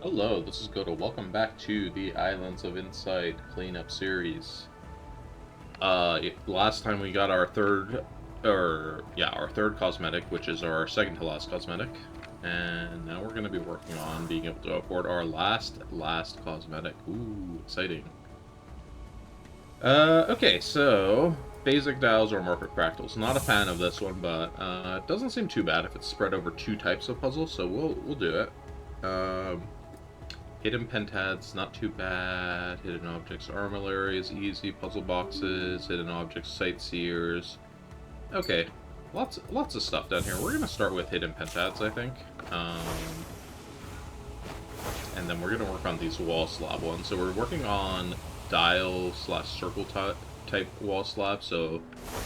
Hello, this is Goto. Welcome back to the Islands of Insight cleanup series. Last time we got our third cosmetic, which is our second to last cosmetic, and now we're going to be working on being able to afford our last cosmetic. Ooh, exciting. Okay, so basic dials or market fractals. Not a fan of this one, but it doesn't seem too bad if it's spread over two types of puzzles, so we'll do it. Hidden pentads, not too bad. Hidden objects, armillary is easy. Puzzle boxes, hidden objects, sightseers. Okay, lots of stuff down here. We're gonna start with hidden pentads, I think, and then we're gonna work on these wall slab ones. So we're working on dial/circle type wall slab. So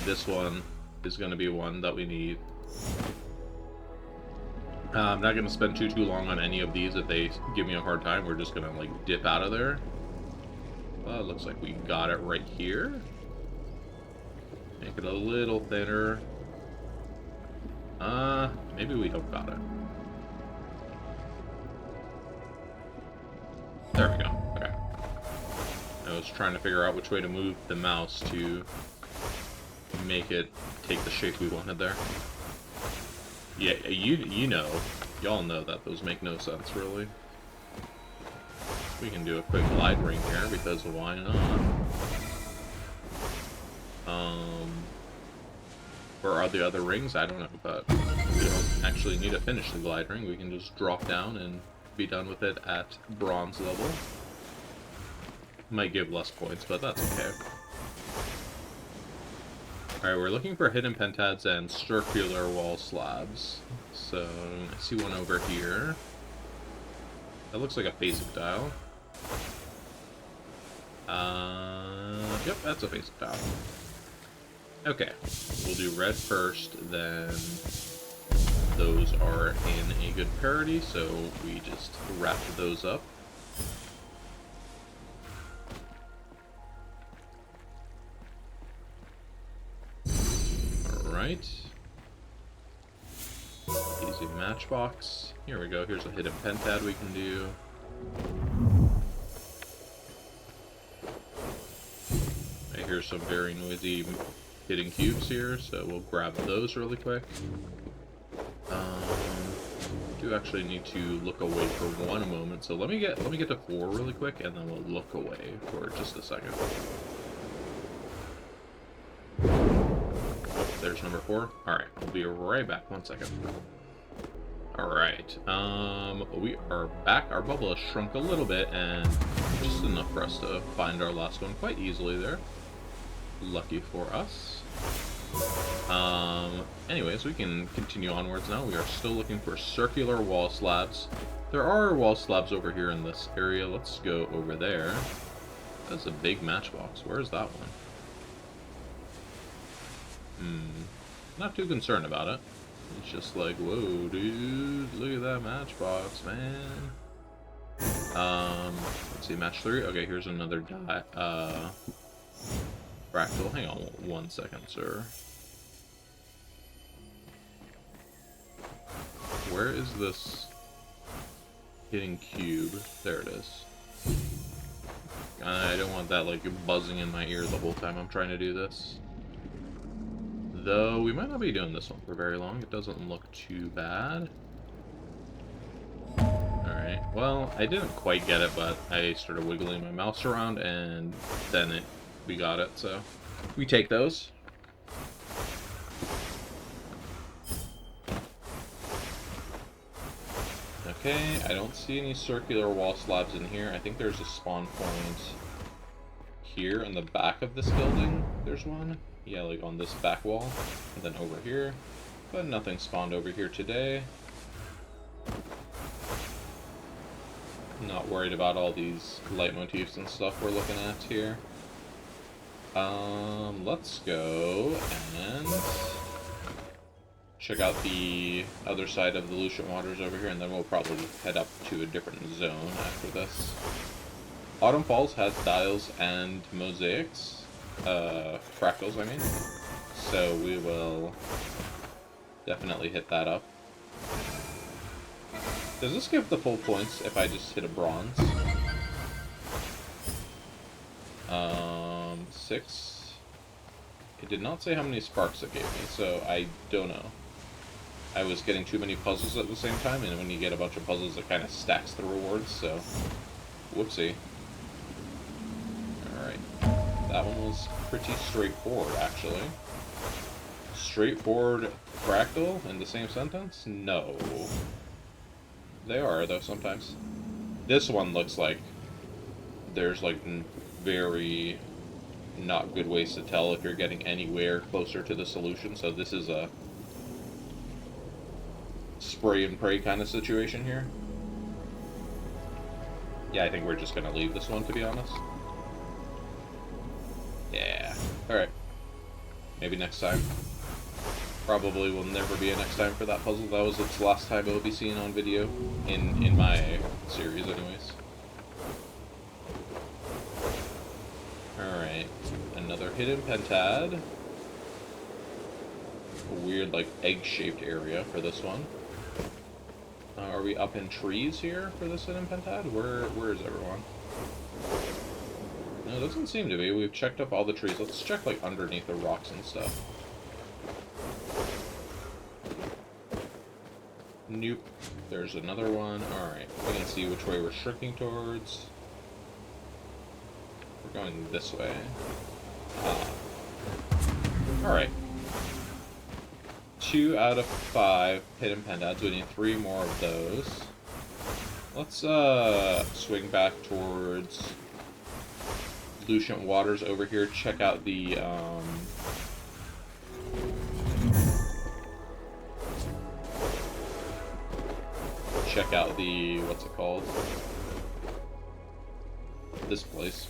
this one is gonna be one that we need. I'm not going to spend too long on any of these. If they give me a hard time, we're just going to, like, dip out of there. Well, it looks like we got it right here. Make it a little thinner. Maybe we don't got it. There we go. Okay. I was trying to figure out which way to move the mouse to make it take the shape we wanted there. Yeah, y'all know that those make no sense, really. We can do a quick glide ring here, because why not? Where are the other rings? I don't know, but we don't actually need to finish the glide ring. We can just drop down and be done with it at bronze level. Might give less points, but that's okay. Alright, we're looking for hidden pentads and circular wall slabs. So, I see one over here. That looks like a basic dial. Yep, that's a basic dial. Okay, we'll do red first, then those are in a good parity, so we just wrap those up. Alright. Easy matchbox. Here we go, here's a hidden pentad we can do. I hear some very noisy hidden cubes here, so we'll grab those really quick. Do actually need to look away for one moment, so let me get to 4 really quick, and then we'll look away for just a second. Oh, there's number 4. Alright, we'll be right back. 1 second. Alright, we are back. Our bubble has shrunk a little bit, and just enough for us to find our last one quite easily there. Lucky for us. Anyways, we can continue onwards now. We are still looking for circular wall slabs. There are wall slabs over here in this area. Let's go over there. That's a big matchbox. Where's that one? Not too concerned about it. It's just like, whoa, dude, look at that matchbox, man. Let's see, match 3. Okay, here's another fractal. Hang on 1 second, sir. Where is this hidden cube? There it is. I don't want that, like, buzzing in my ear the whole time I'm trying to do this. Though, we might not be doing this one for very long. It doesn't look too bad. Alright, well, I didn't quite get it, but I started wiggling my mouse around, and then we got it, so we take those. Okay, I don't see any circular wall slabs in here. I think there's a spawn point here in the back of this building. There's one. Yeah, like on this back wall. And then over here. But nothing spawned over here today. Not worried about all these leitmotifs and stuff we're looking at here. Let's go and check out the other side of the Lucian Waters over here, and then we'll probably head up to a different zone after this. Autumn Falls has dials and mosaics. Fractals, I mean. So we will definitely hit that up. Does this give the full points if I just hit a bronze? 6. It did not say how many sparks it gave me, so I don't know. I was getting too many puzzles at the same time, and when you get a bunch of puzzles, it kind of stacks the rewards, so... Whoopsie. Alright. That one was pretty straightforward, actually. Straightforward fractal in the same sentence? No. They are, though, sometimes. This one looks like there's, like, very not good ways to tell if you're getting anywhere closer to the solution, so this is a spray and pray kind of situation here. Yeah, I think we're just gonna leave this one, to be honest. Yeah. Alright. Maybe next time. Probably will never be a next time for that puzzle. That was its last time it will be seen on video. In my series, anyways. Alright. Another hidden pentad. A weird, like, egg-shaped area for this one. Are we up in trees here for this hidden pentad? Where is everyone? No, it doesn't seem to be. We've checked up all the trees. Let's check, like, underneath the rocks and stuff. Nope. There's another one. Alright. We can see which way we're shrinking towards. We're going this way. Alright. 2 out of 5 hidden pentads. We need 3 more of those. Let's swing back towards Lucent Waters over here. Check out the what's it called? This place.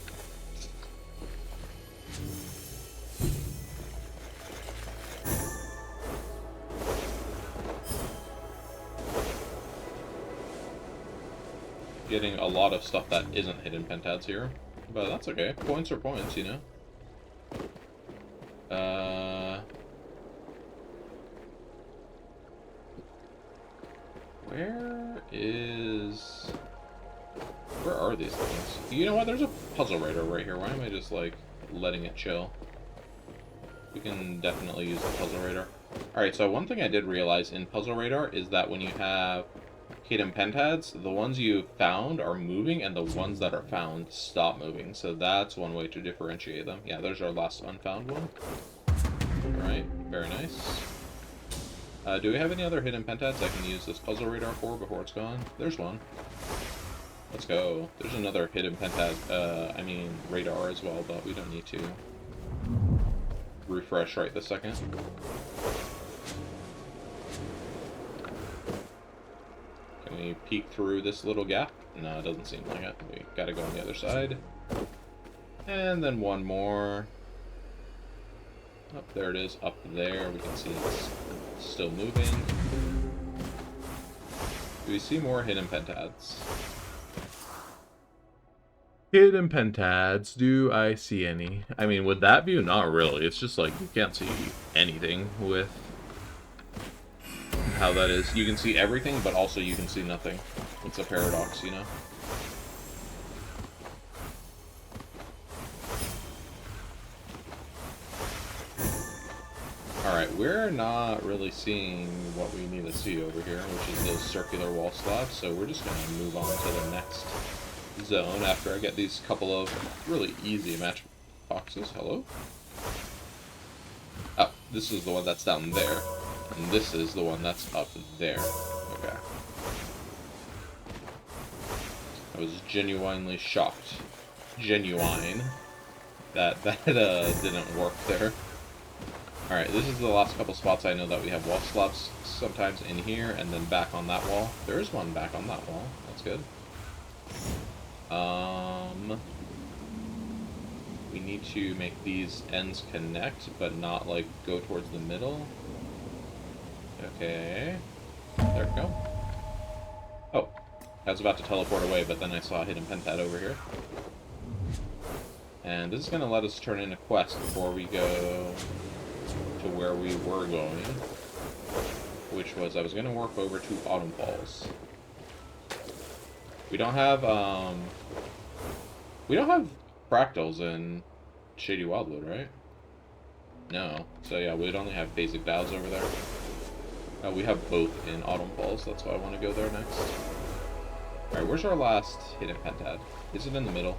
Getting a lot of stuff that isn't hidden pentads here, but that's okay. Points are points, you know. Where are these things? You know what? There's a puzzle radar right here. Why am I just, like, letting it chill? We can definitely use the puzzle radar. Alright, so one thing I did realize in puzzle radar is that when you have hidden pentads, the ones you found are moving, and the ones that are found stop moving. So that's one way to differentiate them. Yeah, there's our last unfound one. Alright, very nice. Do we have any other hidden pentads I can use this puzzle radar for before it's gone? There's one. Let's go. There's another hidden pentad, radar as well, but we don't need to refresh right this second. Can we peek through this little gap? No, it doesn't seem like it. We gotta go on the other side. And then one more. Oh, there it is, up there. We can see it's still moving. Do we see more hidden pentads? Hidden pentads, do I see any? I mean, with that view, not really. It's just like, you can't see anything with how that is. You can see everything, but also you can see nothing. It's a paradox, you know? Alright, we're not really seeing what we need to see over here, which is those circular wall slabs, so we're just going to move on to the next zone after I get these couple of really easy match boxes. Hello? Oh, this is the one that's down there, and this is the one that's up there. Okay. I was genuinely shocked. Genuine. That didn't work there. Alright, this is the last couple spots I know that we have wall slabs sometimes in here, and then back on that wall. There is one back on that wall. That's good. We need to make these ends connect, but not, like, go towards the middle. Okay. There we go. Oh. I was about to teleport away, but then I saw a hidden pentad over here. And this is going to let us turn in a quest before we go to where we were going, which was I was going to walk over to Autumn Falls. We don't have, we don't have fractals in Shady Wildwood, right? No. So yeah, we'd only have basic dials over there. We have both in Autumn Falls, that's why I want to go there next. Alright, where's our last hidden pentad? Is it in the middle?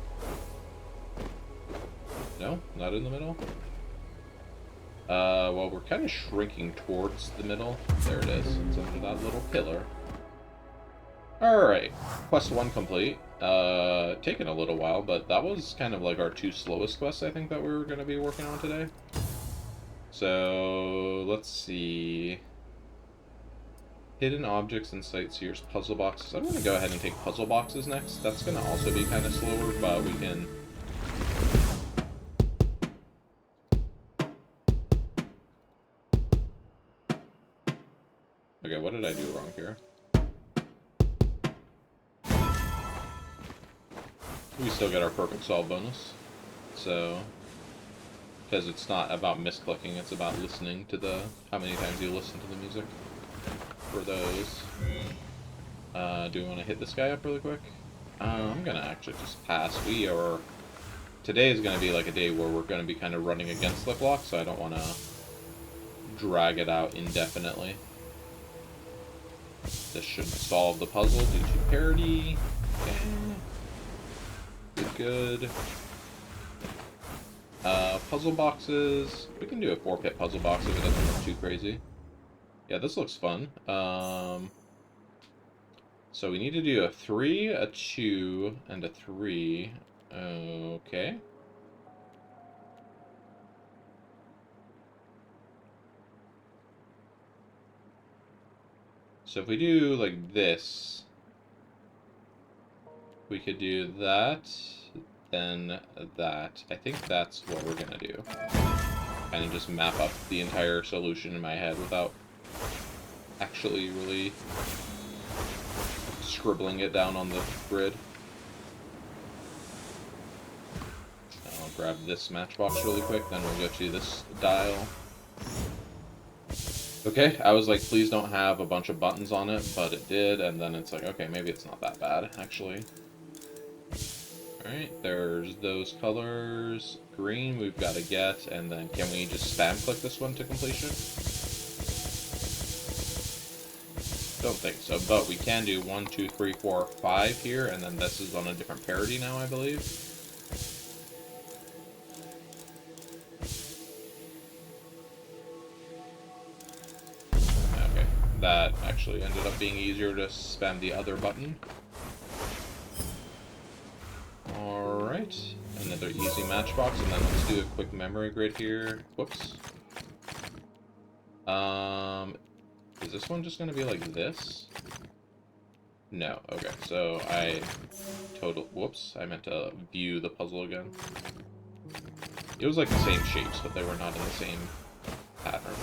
No? Not in the middle? Well, we're kind of shrinking towards the middle. There it is. It's under that little pillar. Alright. Quest 1 complete. Taken a little while, but that was kind of like our 2 slowest quests, I think, that we were going to be working on today. So, let's see. Hidden objects and sightseers, puzzle boxes. I'm going to go ahead and take puzzle boxes next. That's going to also be kind of slower, but we can... Okay, what did I do wrong here? We still get our perfect solve bonus. So, because it's not about misclicking, it's about listening to the, how many times you listen to the music for those. Do we want to hit this guy up really quick? I'm going to actually just pass. Today is going to be like a day where we're going to be kind of running against Slip Lock, so I don't want to drag it out indefinitely. This should solve the puzzle due to parity. Okay. Good. Puzzle boxes. We can do a 4-pit puzzle box if it doesn't look too crazy. Yeah, this looks fun. So we need to do a 3, a 2, and a 3. Okay. So if we do like this, we could do that, then that. I think that's what we're gonna do. Kind of just map up the entire solution in my head without actually really scribbling it down on the grid. I'll grab this matchbox really quick, then we'll go to this dial. Okay, I was like, please don't have a bunch of buttons on it, but it did, and then it's like, okay, maybe it's not that bad, actually. Alright, there's those colors. Green we've got to get, and then can we just spam click this one to completion? Don't think so, but we can do 1, 2, 3, 4, 5 here, and then this is on a different parity now, I believe. Okay, that actually ended up being easier to spam the other button. Alright, another easy matchbox, and then let's do a quick memory grid here. Whoops. Is this one just gonna be like this? No, okay, so whoops, I meant to view the puzzle again. It was like the same shapes, but they were not in the same pattern.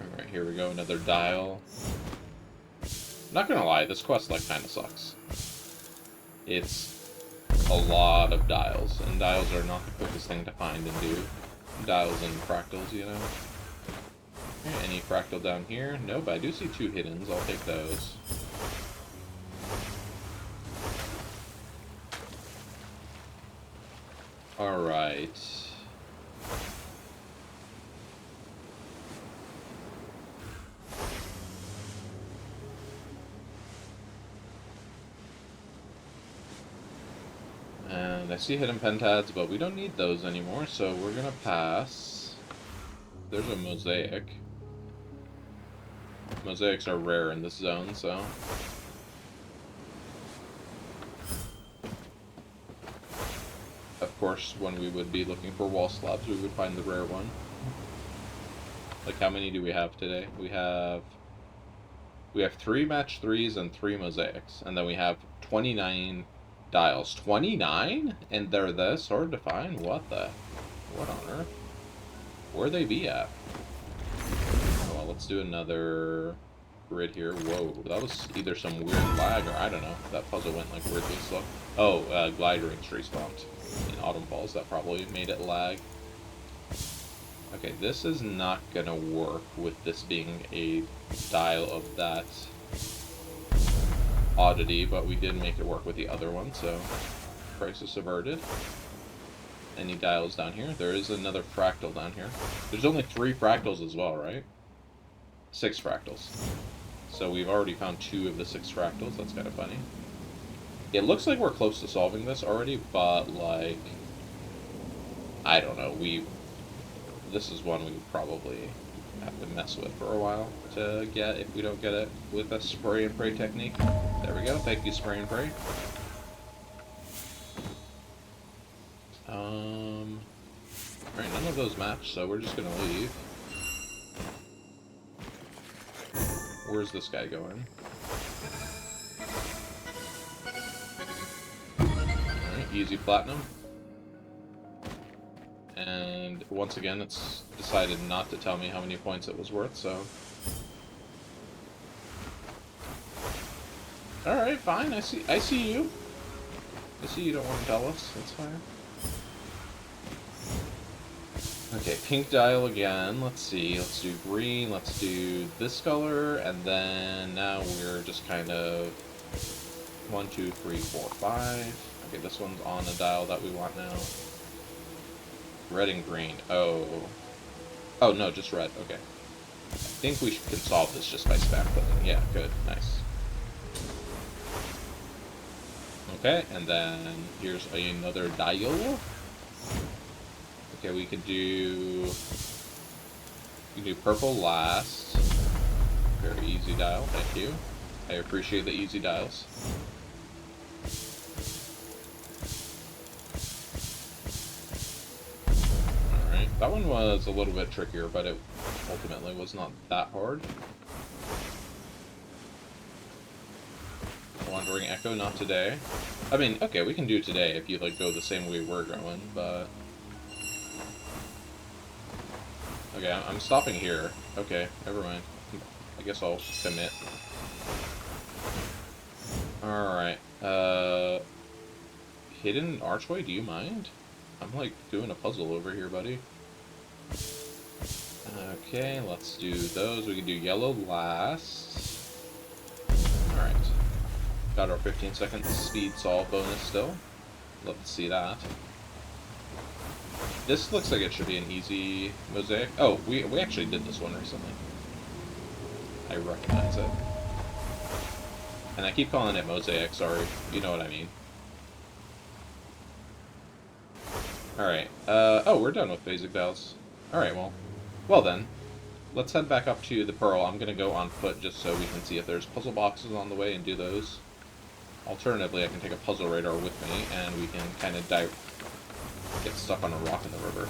Alright, here we go, another dial. Not gonna lie, this quest like kinda sucks. It's a lot of dials, and dials are not the quickest thing to find and do. Dials and fractals, you know? Okay, any fractal down here? Nope, I do see 2 hiddens, I'll take those. Alright. And I see hidden pentads, but we don't need those anymore, so we're gonna pass. There's a mosaic. Mosaics are rare in this zone, so... Of course, when we would be looking for wall slabs, we would find the rare one. Like, how many do we have today? We have 3 match 3s and 3 mosaics, and then we have 29 dials. 29? And they're this hard to find? What on earth? Where they be at? Oh, well, let's do another grid here. Whoa, that was either some weird lag or I don't know. That puzzle went like weirdly slow. Oh, glide rings respawned in Autumn Falls. That probably made it lag. Okay, this is not gonna work with this being a dial of that oddity, but we did make it work with the other one, so crisis averted. Any dials down here? There is another fractal down here. There's only 3 fractals as well, right? 6 fractals. So we've already found 2 of the 6 fractals. That's kind of funny. It looks like we're close to solving this already, but, like, I don't know. This is one we would probably have to mess with for a while to get if we don't get it with a spray and pray technique. There we go. Thank you, spray and pray. Alright, none of those match, so we're just gonna leave. Where's this guy going? Alright, easy platinum. And once again, it's decided not to tell me how many points it was worth, so... Alright, fine, I see you. I see you don't want to tell us, that's fine. Okay, pink dial again. Let's see. Let's do green. Let's do this color. And then now we're just kind of 1, 2, 3, 4, 5. Okay, this one's on the dial that we want now. Red and green. Oh. Oh, no, just red. Okay. I think we can solve this just by spam clicking. Yeah, good. Nice. Okay, and then here's another dial. Okay, we could do purple last. Very easy dial, thank you. I appreciate the easy dials. Alright, that one was a little bit trickier, but it ultimately was not that hard. Wandering Echo, not today. I mean, okay, we can do today if you, like, go the same way we're going, but... Okay, I'm stopping here. Okay, never mind. I guess I'll commit. Alright, hidden archway, do you mind? I'm, like, doing a puzzle over here, buddy. Okay, let's do those. We can do yellow last. Alright. Got our 15-second speed solve bonus still. Love to see that. This looks like it should be an easy mosaic. Oh, we actually did this one recently. I recognize it. And I keep calling it mosaic, sorry. You know what I mean. Alright, oh, we're done with basic dials. Alright, well then. Let's head back up to the Pearl. I'm gonna go on foot just so we can see if there's puzzle boxes on the way and do those. Alternatively, I can take a puzzle radar with me, and we can kind of get stuck on a rock in the river.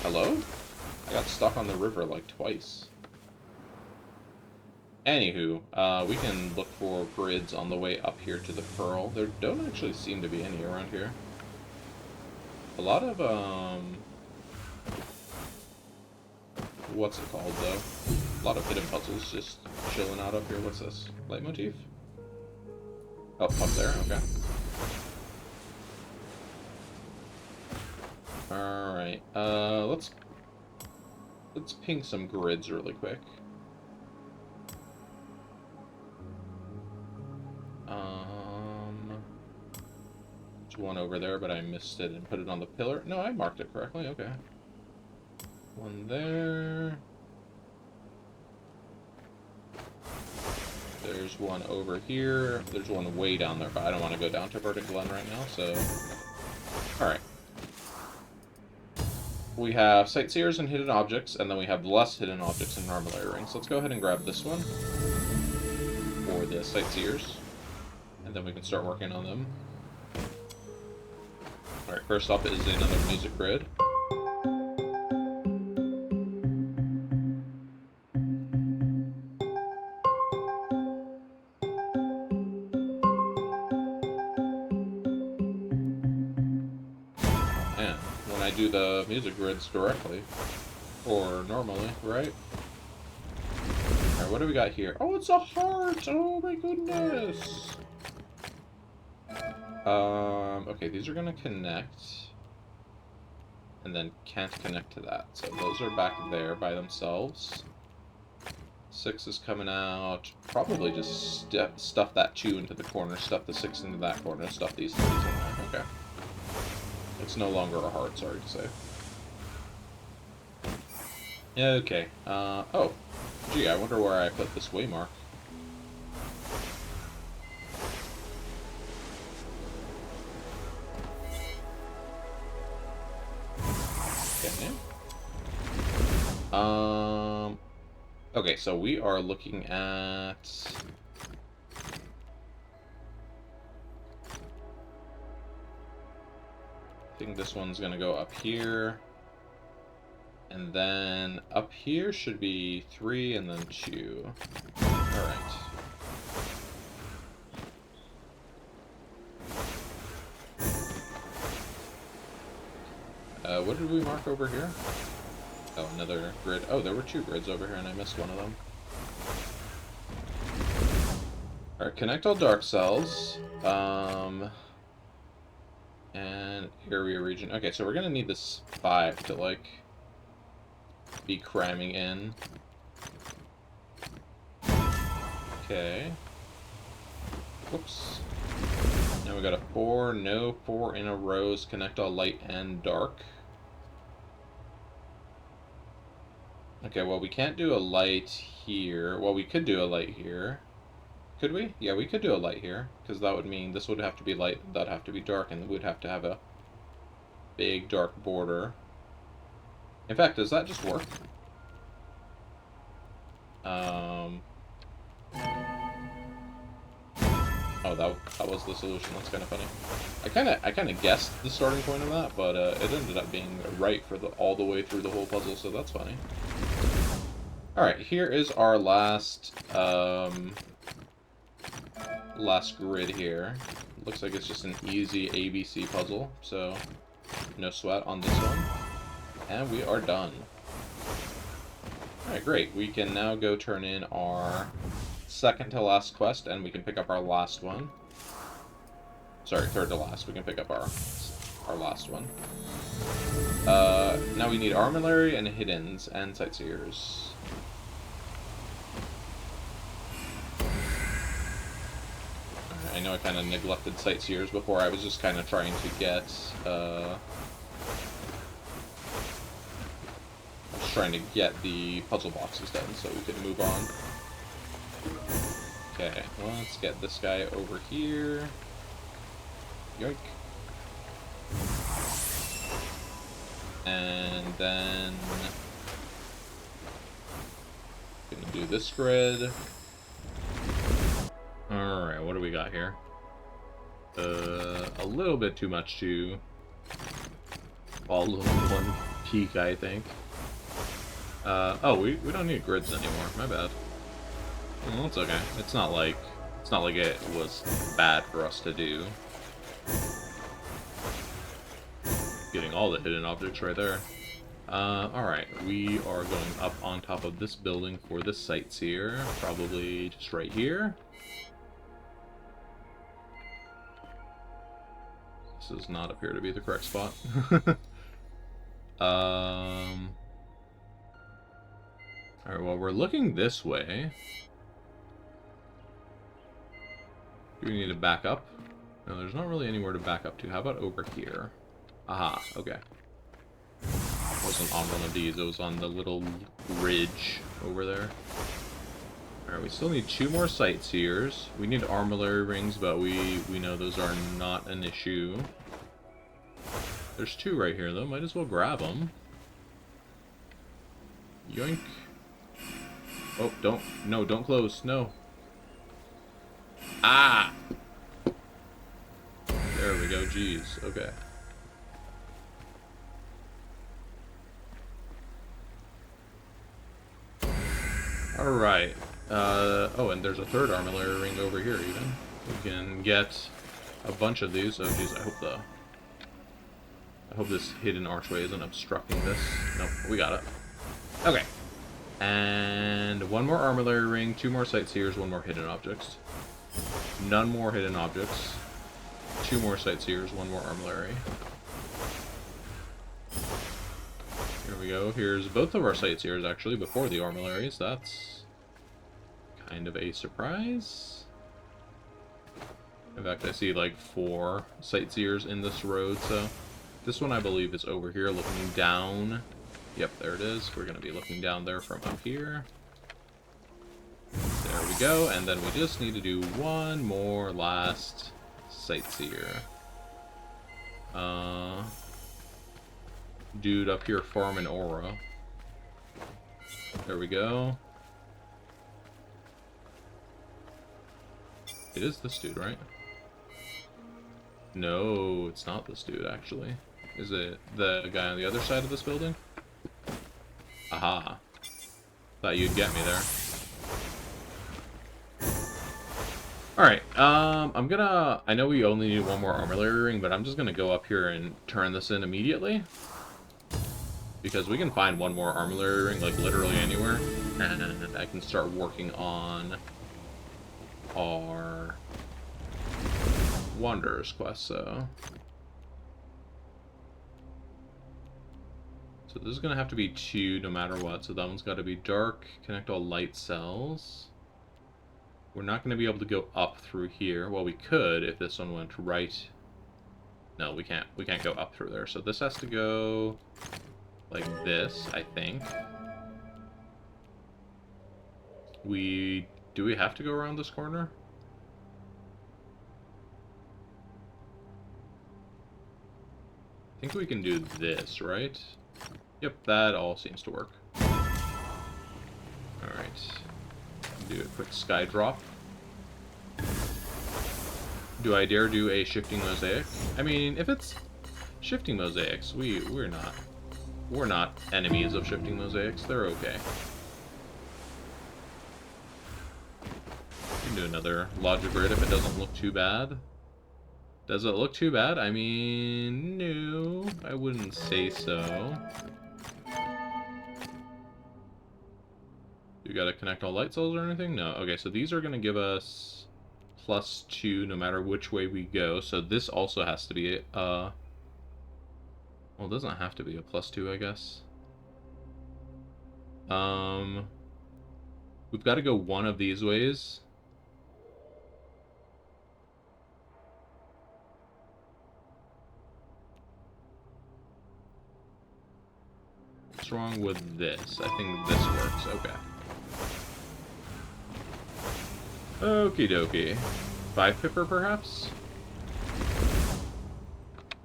Hello? I got stuck on the river like twice. Anywho, we can look for grids on the way up here to the Pearl. There don't actually seem to be any around here. A lot of, what's it called, though? A lot of hidden puzzles just chilling out up here. What's this? Leitmotif? Oh, up there? Okay. Alright, let's ping some grids really quick. There's one over there, but I missed it and put it on the pillar. No, I marked it correctly, okay. One there. There's one over here. There's one way down there, but I don't want to go down to Vertic Glen right now, so... Alright. We have Sightseers and Hidden Objects, and then we have less Hidden Objects and Normal Rings. So let's go ahead and grab this one for the Sightseers, and then we can start working on them. Alright, first up is another music grid. Do the music grids directly, or normally, right? Alright, what do we got here? Oh, it's a heart! Oh my goodness! Okay, these are gonna connect. and then can't connect to that. So those are back there by themselves. 6 is coming out. Probably just stuff that 2 into the corner, stuff the 6 into that corner, stuff these 3s in there. Okay. It's no longer a heart, sorry to say. Okay. Oh. Gee, I wonder where I put this waymark. Okay, so we are looking at... I think this one's gonna go up here. And then up here should be 3 and then 2. Alright. What did we mark over here? Oh, another grid. Oh, there were 2 grids over here and I missed one of them. Alright, connect all dark cells. And area region. Okay, so we're gonna need this 5 to, like, be cramming in. Okay. Whoops. Now we got a 4. No 4 in a rows. Connect all light and dark. Okay, well, we can't do a light here. Well, we could do a light here. Could we? Yeah, we could do a light here, because that would mean this would have to be light, that'd have to be dark, and we'd have to have a big dark border. In fact, does that just work? Oh, that was the solution. That's kind of funny. I kind of guessed the starting point of that, but it ended up being right for all the way through the whole puzzle, so that's funny. All right, here is our last grid here. Looks like it's just an easy ABC puzzle, so no sweat on this one. And we are done. Alright, great. We can now go turn in our second to last quest, and we can pick up our last one. Sorry, third to last. We can pick up our last one. Now we need Armillary and Hiddens and Sightseers. I know I kind of neglected Sightseers before. I was just kind of trying to get, the puzzle boxes done so we could move on. Okay, well, let's get this guy over here. Yoink. And then... gonna do this grid. Alright, what do we got here? A little bit too much to follow in one peak, I think. Oh, we don't need grids anymore. My bad. Well, that's okay. It's not like it was bad for us to do. Getting all the hidden objects right there. Alright, we are going up on top of this building for the Sightseer. Probably just right here. This does not appear to be the correct spot. Alright, well, we're looking this way. Do we need to back up? No, there's not really anywhere to back up to. How about over here? Aha, okay. It wasn't on one of these, it was on the little ridge over there. Alright, we still need 2 more Sightseers. We need Armillary rings, but we know those are not an issue. There's 2 right here, though. Might as well grab them. Yoink. Oh, don't close, no. Ah! There we go, jeez, okay. Alright. Oh, and there's a 3rd Armillary ring over here, even. We can get a bunch of these. Oh, jeez, I hope this hidden archway isn't obstructing this. Nope, we got it. Okay. And 1 more Armillary ring, 2 more Sightseers, 1 more hidden objects. None more hidden objects. 2 more Sightseers, 1 more Armillary. Here we go. Here's both of our sightseers, actually, before the armilleries. That's kind of a surprise. In fact, I see, like, 4 sightseers in this road, so... This one, I believe, is over here, looking down. Yep, there it is. We're going to be looking down there from up here. There we go, and then we just need to do one more last sightseer. Dude up here farming aura. There we go. It is this dude, right? No, it's not this dude, actually. Is it the guy on the other side of this building? Aha. Thought you'd get me there. Alright, I know we only need one more armillary ring, but I'm just gonna go up here and turn this in immediately. Because we can find one more armillary ring, like, literally anywhere. And I can start working on our Wanderer's quest, so... So this is gonna have to be 2 no matter what, so that one's gotta be dark, connect all light cells. We're not going to be able to go up through here. Well, we could if this one went right. No, we can't. We can't go up through there. So this has to go like this, I think. Do we have to go around this corner? I think we can do this, right? Yep, that all seems to work. Alright. Do a quick sky drop. Do I dare do a shifting mosaic? I mean, if it's shifting mosaics, we're not enemies of shifting mosaics. They're okay. We can do another logic grid if it doesn't look too bad. Does it look too bad? I mean, no, I wouldn't say so. You gotta connect all light cells or anything? No. Okay, so these are gonna give us +2 no matter which way we go. So this also has to be well, it doesn't have to be a +2, I guess. We've got to go one of these ways. What's wrong with this? I think this works. Okay. Okie dokie. 5 pipper, perhaps?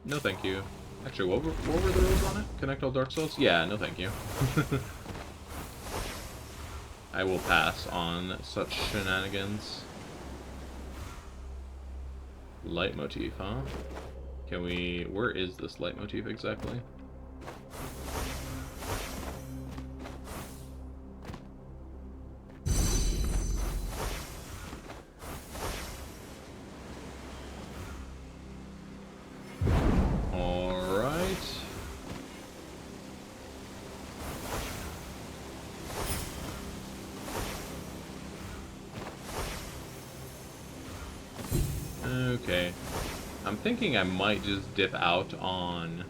No, thank you. Actually, what were the rules on it? Connect all dark cells? Yeah, no, thank you. I will pass on such shenanigans. Leitmotif, huh? Can we... Where is this leitmotif exactly? Okay. I'm thinking I might just dip out on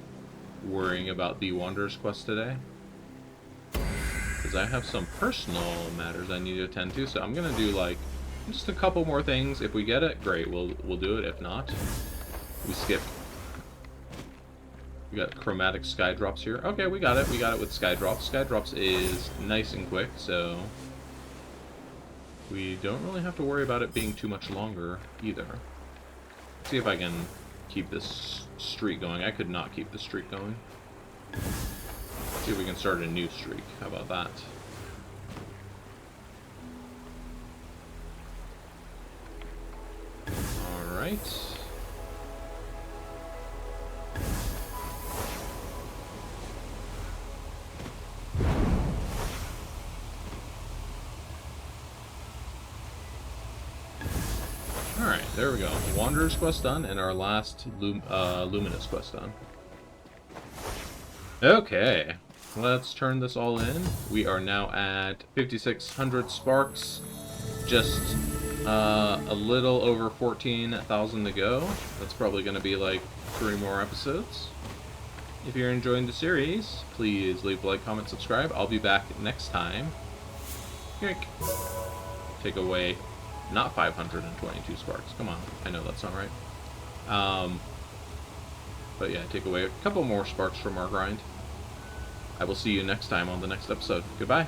worrying about the Wanderer's quest today. Because I have some personal matters I need to attend to, so I'm gonna do like just a couple more things. If we get it, great, we'll do it. If not, we skip. We got chromatic sky drops here. Okay, we got it. We got it with sky drops. Sky drops is nice and quick, so we don't really have to worry about it being too much longer either. See if I can keep this streak going. I could not keep the streak going. See if we can start a new streak. How about that? Alright. Alright, there we go. Wanderer's quest done, and our last Luminous quest done. Okay, let's turn this all in. We are now at 5,600 sparks. Just a little over 14,000 to go. That's probably going to be like 3 more episodes. If you're enjoying the series, please leave a like, comment, subscribe. I'll be back next time. Yoink. Take away not 522 sparks. Come on. I know that's not right. But yeah, take away a couple more sparks from our grind. I will see you next time on the next episode. Goodbye.